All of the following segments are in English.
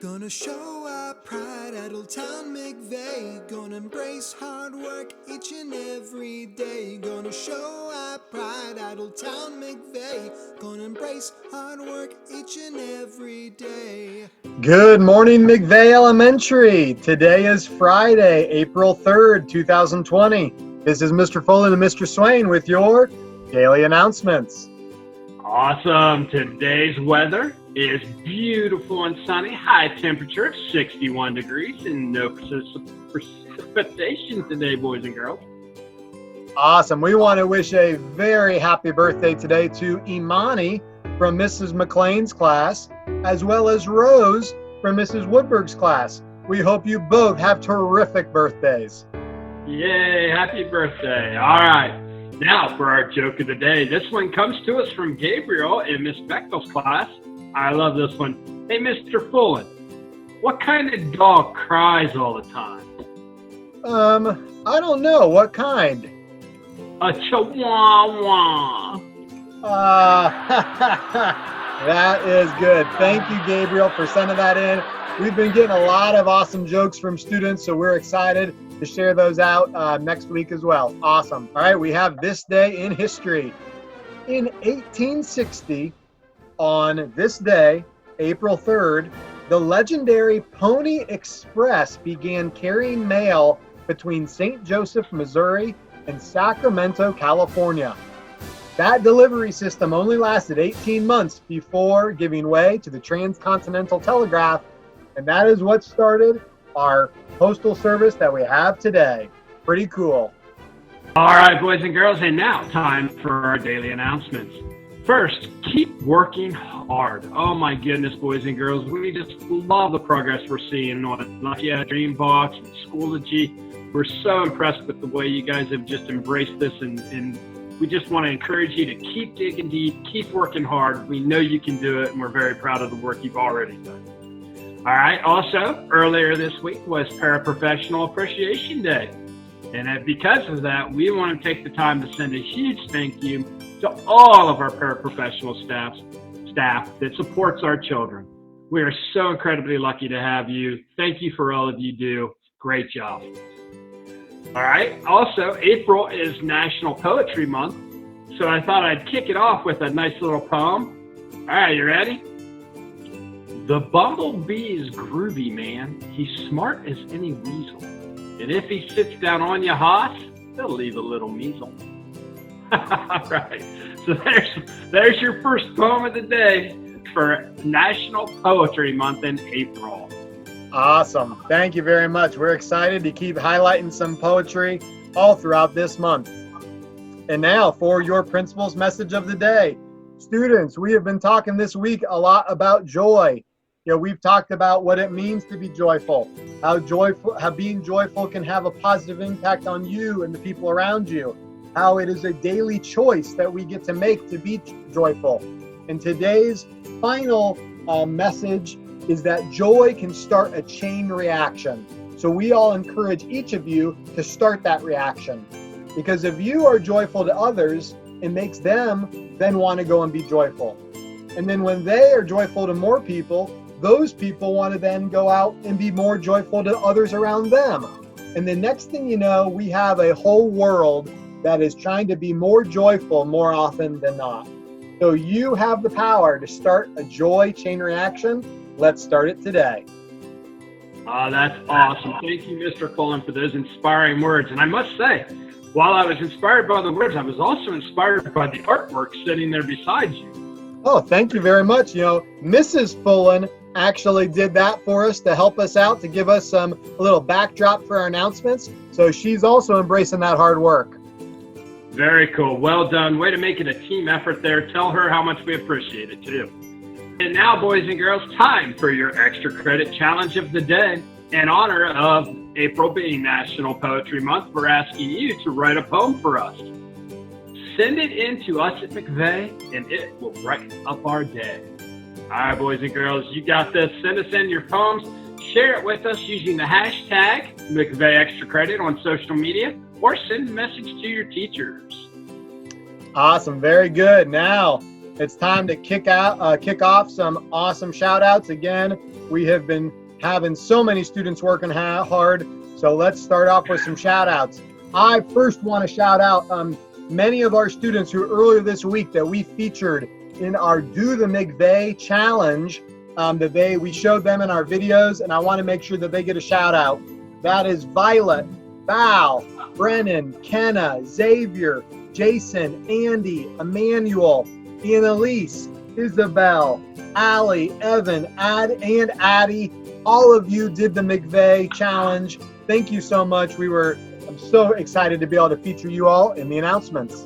Gonna show our pride at Old Town McVay. Gonna embrace hard work each and every day. Gonna show our pride at Old Town McVay. Gonna embrace hard work each and every day. Good morning, McVay Elementary. Today is Friday, April 3rd, 2020. This is Mr. Fullen and Mr. Swain with your daily announcements. Awesome. Today's weather is beautiful and sunny. High temperature of 61 degrees and no precipitation today, boys and girls. Awesome. We want to wish a very happy birthday today to Imani from Mrs. McLean's class, as well as Rose from Mrs. Woodberg's class. We hope you both have terrific birthdays. Yay, happy birthday. All right. Now for our joke of the day. This one comes to us from Gabriel in Miss Bechtel's class. I love this one. Hey, Mr. Fullen, what kind of dog cries all the time? I don't know. What kind? A chihuahua. That is good. Thank you, Gabriel, for sending that in. We've been getting a lot of awesome jokes from students, so we're excited to share those out next week as well. Awesome. All right, we have this day in history. In 1860, on this day, April 3rd, the legendary Pony Express began carrying mail between St. Joseph, Missouri, and Sacramento, California. That delivery system only lasted 18 months before giving way to the transcontinental telegraph, and that is what started our postal service that we have today. Pretty cool. All right, boys and girls, and now time for our daily announcements. First, keep working hard. Oh my goodness, boys and girls, we just love the progress we're seeing on Lucky Dreambox and Schoology. We're so impressed with the way you guys have just embraced this, and we just want to encourage you to keep digging deep, keep working hard. We know you can do it, and we're very proud of the work you've already done. All right, also, earlier this week was Paraprofessional Appreciation Day. And because of that, we want to take the time to send a huge thank you to all of our paraprofessional staff that supports our children. We are so incredibly lucky to have you. Thank you for all of you do. Great job. All right, also, April is National Poetry Month, so I thought I'd kick it off with a nice little poem. All right, you ready? The bumblebee is groovy, man. He's smart as any weasel. And if he sits down on your hoss, he'll leave a little measle. All right. So there's your first poem of the day for National Poetry Month in April. Awesome. Thank you very much. We're excited to keep highlighting some poetry all throughout this month. And now for your principal's message of the day. Students, we have been talking this week a lot about joy. We've talked about what it means to be joyful, how being joyful can have a positive impact on you and the people around you, how it is a daily choice that we get to make to be joyful. And today's final message is that joy can start a chain reaction. So we all encourage each of you to start that reaction. Because if you are joyful to others, it makes them then want to go and be joyful. And then when they are joyful to more people, those people want to then go out and be more joyful to others around them. And the next thing you know, we have a whole world that is trying to be more joyful more often than not. So you have the power to start a joy chain reaction. Let's start it today. That's awesome. Thank you, Mr. Fullen, for those inspiring words. And I must say, while I was inspired by the words, I was also inspired by the artwork sitting there beside you. Oh, thank you very much. Mrs. Fullen actually did that for us to help us out, to give us a little backdrop for our announcements. So she's also embracing that hard work. Very cool. Well done. Way to make it a team effort there. Tell her how much we appreciate it too. And now, boys and girls, time for your extra credit challenge of the day. In honor of April being National Poetry Month, we're asking you to write a poem for us. Send it in to us at McVay, and it will brighten up our day. All right, boys and girls, you got this. Send us in your poems. Share it with us using the hashtag McVay Extra Credit on social media, or send a message to your teachers. Awesome. Very good. Now, it's time to kick off some awesome shout outs. Again, we have been having so many students working hard. So let's start off with some shout outs. I first want to shout out many of our students who earlier this week that we featured in our Do the McVay challenge that we showed them in our videos, and I want to make sure that they get a shout out. That is Violet, Val, Brennan, Kenna, Xavier, Jason, Andy, Emmanuel, Annalise, Isabel, Allie, Evan, and Addie. All of you did the McVay challenge. Thank you so much. I'm so excited to be able to feature you all in the announcements.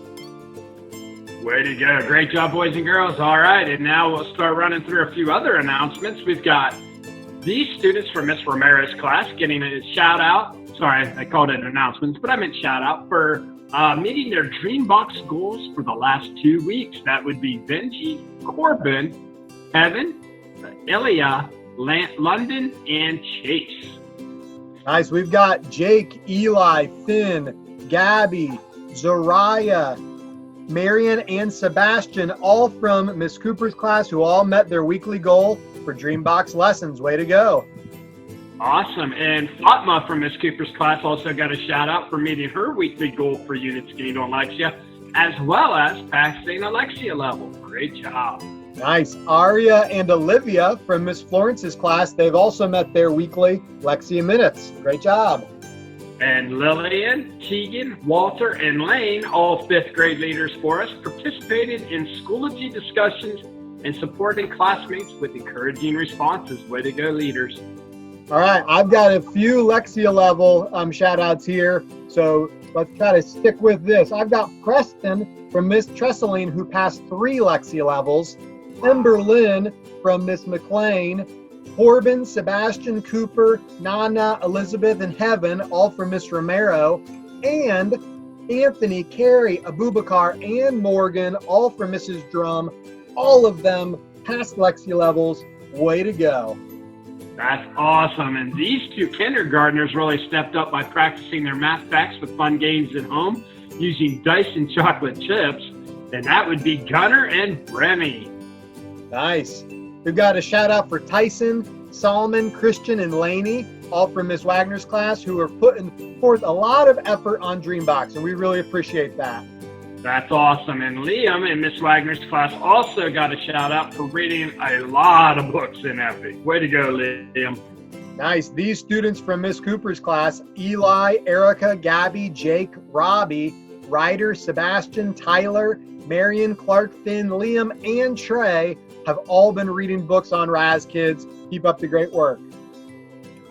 Way to go. Great job, boys and girls. All right, and now we'll start running through a few other announcements. We've got these students from Miss Romero's class getting a shout out. Sorry, I called it announcements, but I meant shout out for meeting their Dreambox goals for the last 2 weeks. That would be Benji, Corbin, Evan, Ilya, London, and Chase. Nice. We've got Jake, Eli, Finn, Gabby, Zariah, Marion, and Sebastian, all from Miss Cooper's class, who all met their weekly goal for Dreambox lessons. Way to go. Awesome. And Fatma from Miss Cooper's class also got a shout out for meeting her weekly goal for units gained on Lexia, as well as passing a Lexia level. Great job. Nice. Aria and Olivia from Miss Florence's class, they've also met their weekly Lexia minutes. Great job. And Lillian, Keegan, Walter, and Lane, all 5th grade leaders for us, participated in Schoology discussions and supporting classmates with encouraging responses. Way to go, leaders. All right, I've got a few Lexia level shout outs here, so let's try to stick with this. I've got Preston from Miss Tresseline, who passed 3 Lexia levels, Ember Lynn from Miss McLean, Corbin, Sebastian, Cooper, Nana, Elizabeth, and Heaven, all from Miss Romero, and Anthony, Carrie, Abubakar, and Morgan, all from Mrs. Drum. All of them passed Lexia levels. Way to go. That's awesome. And these 2 kindergartners really stepped up by practicing their math facts with fun games at home using dice and chocolate chips. And that would be Gunnar and Remy. Nice. We've got a shout out for Tyson, Solomon, Christian, and Laney, all from Miss Wagner's class, who are putting forth a lot of effort on Dreambox, and we really appreciate that. That's awesome. And Liam in Miss Wagner's class also got a shout out for reading a lot of books in Epic. Way to go, Liam. Nice. These students from Miss Cooper's class, Eli, Erica, Gabby, Jake, Robbie, Ryder, Sebastian, Tyler, Marion, Clark, Finn, Liam, and Trey, have all been reading books on Raz Kids. Keep up the great work.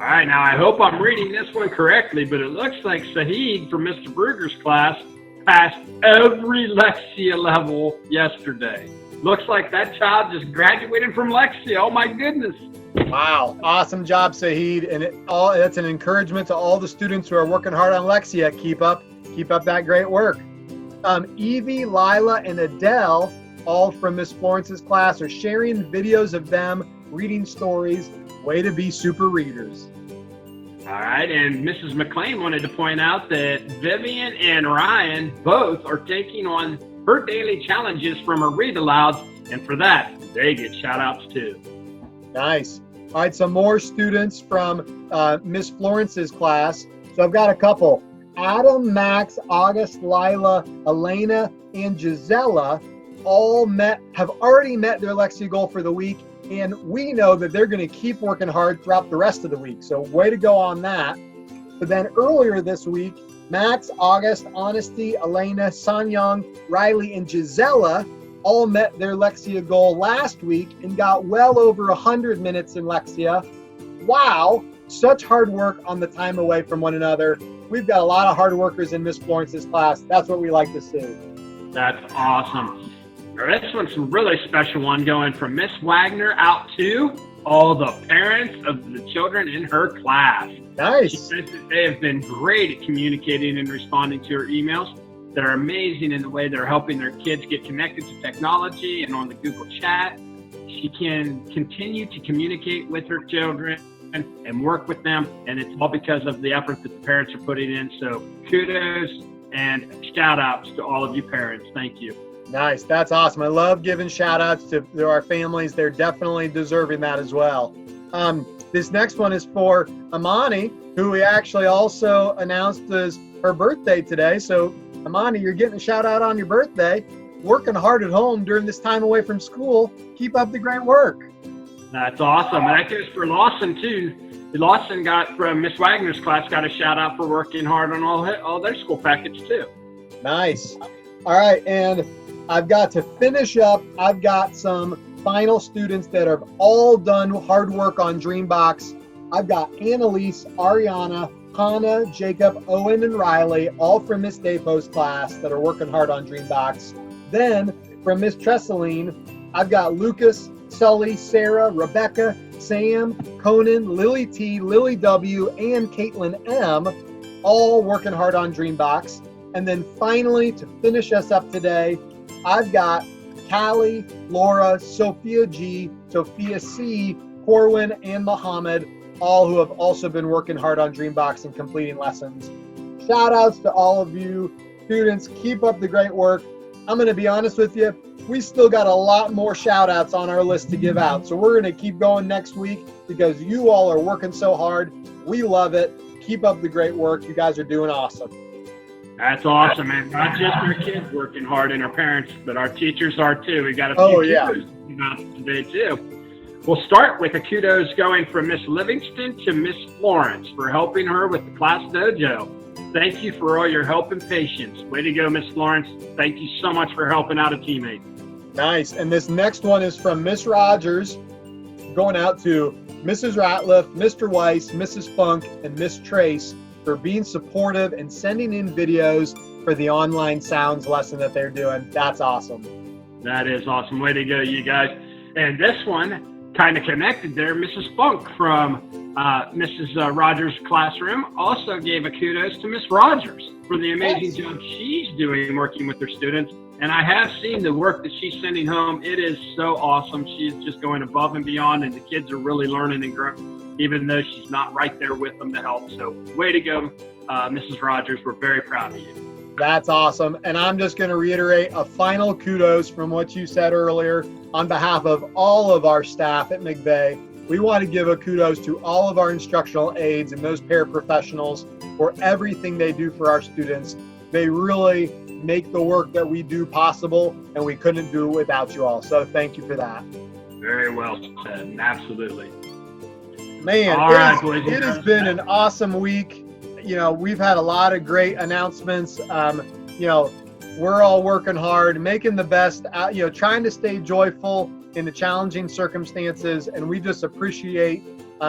All right, now I hope I'm reading this one correctly, but it looks like Saheed from Mr. Brugger's class passed every Lexia level yesterday. Looks like that child just graduated from Lexia. Oh my goodness. Wow, awesome job, Saheed. And that's an encouragement to all the students who are working hard on Lexia. Keep up that great work. Evie, Lila, and Adele, all from Miss Florence's class, are sharing videos of them reading stories. Way to be super readers. All right, and Mrs. McLean wanted to point out that Vivian and Ryan both are taking on her daily challenges from her read alouds, and for that, they get shout outs too. Nice. All right, some more students from Miss Florence's class. So I've got a couple. Adam, Max, August, Lila, Elena, and Gisela have already met their Lexia goal for the week, and we know that they're going to keep working hard throughout the rest of the week. So way to go on that. But then earlier this week, Max, August, Honesty, Elena, Sanyang, Riley, and Gisela all met their Lexia goal last week and got well over 100 minutes in Lexia. Wow, such hard work on the time away from one another. We've got a lot of hard workers in Miss Florence's class. That's what we like to see. That's awesome. This one's a really special one, going from Miss Wagner out to all the parents of the children in her class. Nice. She says that they have been great at communicating and responding to her emails. They're amazing in the way they're helping their kids get connected to technology and on the Google Chat. She can continue to communicate with her children and work with them, and it's all because of the effort that the parents are putting in. So kudos and shout outs to all of you parents. Thank you. Nice. That's awesome. I love giving shout outs to our families. They're definitely deserving that as well. This next one is for Amani, who we actually also announced as her birthday today. So Amani, you're getting a shout out on your birthday. Working hard at home during this time away from school. Keep up the great work. That's awesome. And that goes for Lawson, too. Lawson got, from Miss Wagner's class, got a shout out for working hard on all their school packets, too. Nice. All right. And I've got to finish up. I've got some final students that have all done hard work on Dreambox. I've got Annalise, Ariana, Hannah, Jacob, Owen, and Riley, all from Miss Daypo's class that are working hard on Dreambox. Then from Miss Tresseline, I've got Lucas, Sully, Sarah, Rebecca, Sam, Conan, Lily T, Lily W, and Caitlin M, all working hard on Dreambox. And then finally, to finish us up today, I've got Callie, Laura, Sophia G, Sophia C, Corwin, and Mohammed, all who have also been working hard on Dreambox and completing lessons. Shout outs to all of you students. Keep up the great work. I'm going to be honest with you. We still got a lot more shout outs on our list to give out. So we're going to keep going next week because you all are working so hard. We love it. Keep up the great work. You guys are doing awesome. That's awesome, man. Not just our kids working hard and our parents, but our teachers are too. We got a few kudos about today too. We'll start with a kudos going from Miss Livingston to Miss Florence for helping her with the class dojo. Thank you for all your help and patience. Way to go, Miss Florence. Thank you so much for helping out a teammate. Nice. And this next one is from Miss Rogers, going out to Mrs. Ratliff, Mr. Weiss, Mrs. Funk, and Miss Trace for being supportive and sending in videos for the online sounds lesson that they're doing. That's awesome. That is awesome. Way to go, you guys. And this one, kind of connected there, Mrs. Funk from Mrs. Rogers' classroom also gave a kudos to Miss Rogers for the amazing job she's doing working with her students. And I have seen the work that she's sending home. It is so awesome. She's just going above and beyond, and the kids are really learning and growing, even though she's not right there with them to help. So way to go, Mrs. Rogers. We're very proud of you. That's awesome. And I'm just going to reiterate a final kudos from what you said earlier on behalf of all of our staff at McVay. We want to give a kudos to all of our instructional aides and those paraprofessionals for everything they do for our students. They really make the work that we do possible, and we couldn't do it without you all. So thank you for that. Very well said. Absolutely. Man, all right, boys, it has been an awesome week. You know, we've had a lot of great announcements. You know, we're all working hard, making the best, trying to stay joyful in the challenging circumstances. And we just appreciate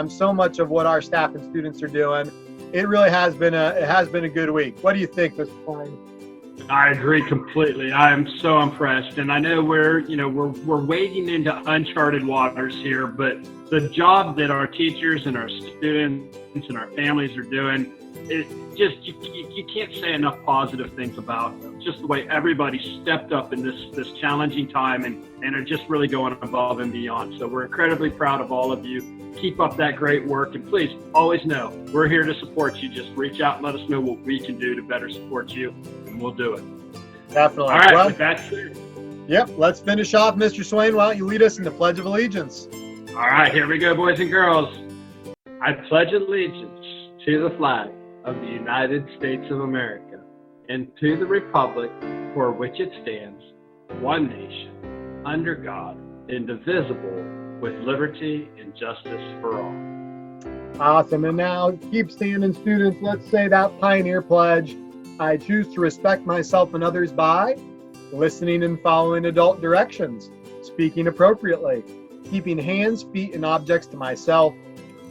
so much of what our staff and students are doing. It really has been a good week. What do you think, Mr. Klein? I agree completely. I am so impressed, and I know we're wading into uncharted waters here, but the job that our teachers and our students and our families are doing, it just you can't say enough positive things about just the way everybody stepped up in this challenging time and are just really going above and beyond. So we're incredibly proud of all of you. Keep up that great work, and please always know we're here to support you. Just reach out and let us know what we can do to better support you, and we'll do it. Definitely. All right, well, with that said. Yep, let's finish off. Mr. Swain, why don't you lead us in the Pledge of Allegiance? All right, here we go, boys and girls. I pledge allegiance to the flag of the United States of America and to the republic for which it stands, one nation, under God, indivisible, with liberty and justice for all. Awesome. And now, keep standing, students. Let's say that Pioneer Pledge. I choose to respect myself and others by listening and following adult directions, speaking appropriately, keeping hands, feet, and objects to myself,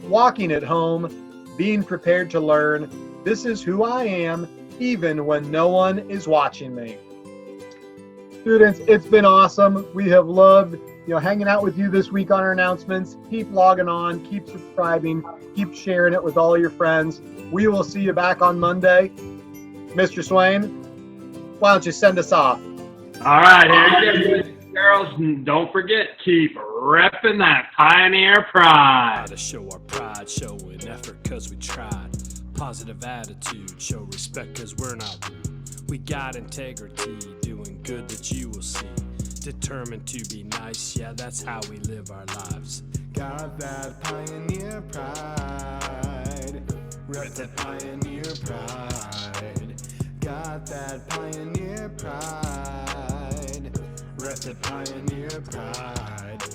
walking at home, being prepared to learn. This is who I am, even when no one is watching me. Students, it's been awesome. We have loved hanging out with you this week on our announcements. Keep logging on, keep subscribing, keep sharing it with all your friends. We will see you back on Monday. Mr. Swain, why don't you send us off? All right, here you go, boys and girls. And don't forget, keep repping that Pioneer pride. To show our pride, showing effort because we tried. Positive attitude, show respect because we're not rude. We got integrity, doing good that you will see. Determined to be nice, yeah, that's how we live our lives. Got that pioneer pride. Rep that pioneer pride. Got that pioneer pride. Rep that pioneer pride.